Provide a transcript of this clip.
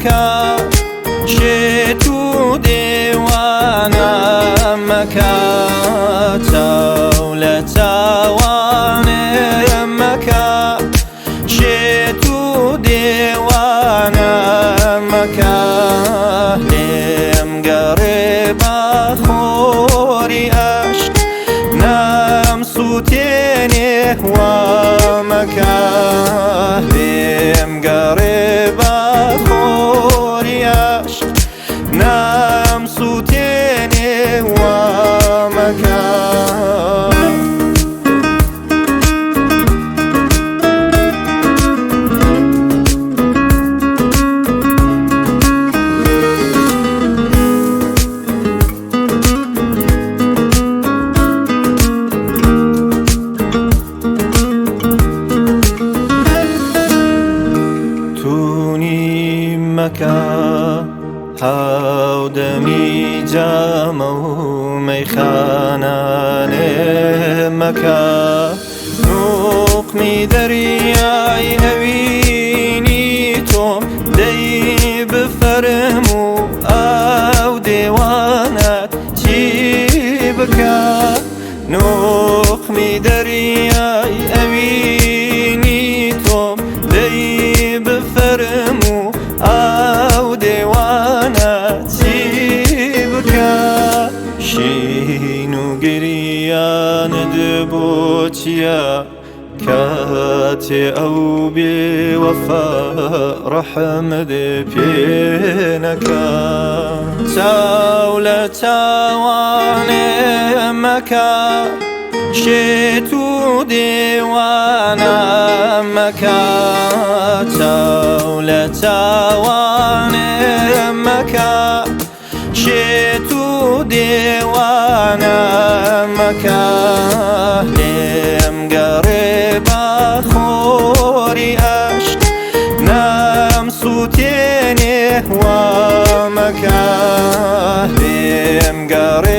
مكا شتو ديوانا مكا تاولا تاوان مكا شتو ديوانا مكا لم قريبا خوري عشق نام صوتيني ومكا لم قريبا خوري عشق نام صوتيني ومكا مكا هاودمي جامو ميخانان مكا نوقمي درياي هويني توم دي بفرمو او ديوانات جيبكا نوقمي درياي هويني توم دي بفرمو او ديوانا تيبكا شينو قريان دبوتيا كاتي او بوفا رحمد بينكا تاولا تاوان مكا شتو ديوانا مكا تاولا تاوان مكا شتو ديوانا مكا لم قريبا خوري عشق نام صوتيني ومكا لم قريبا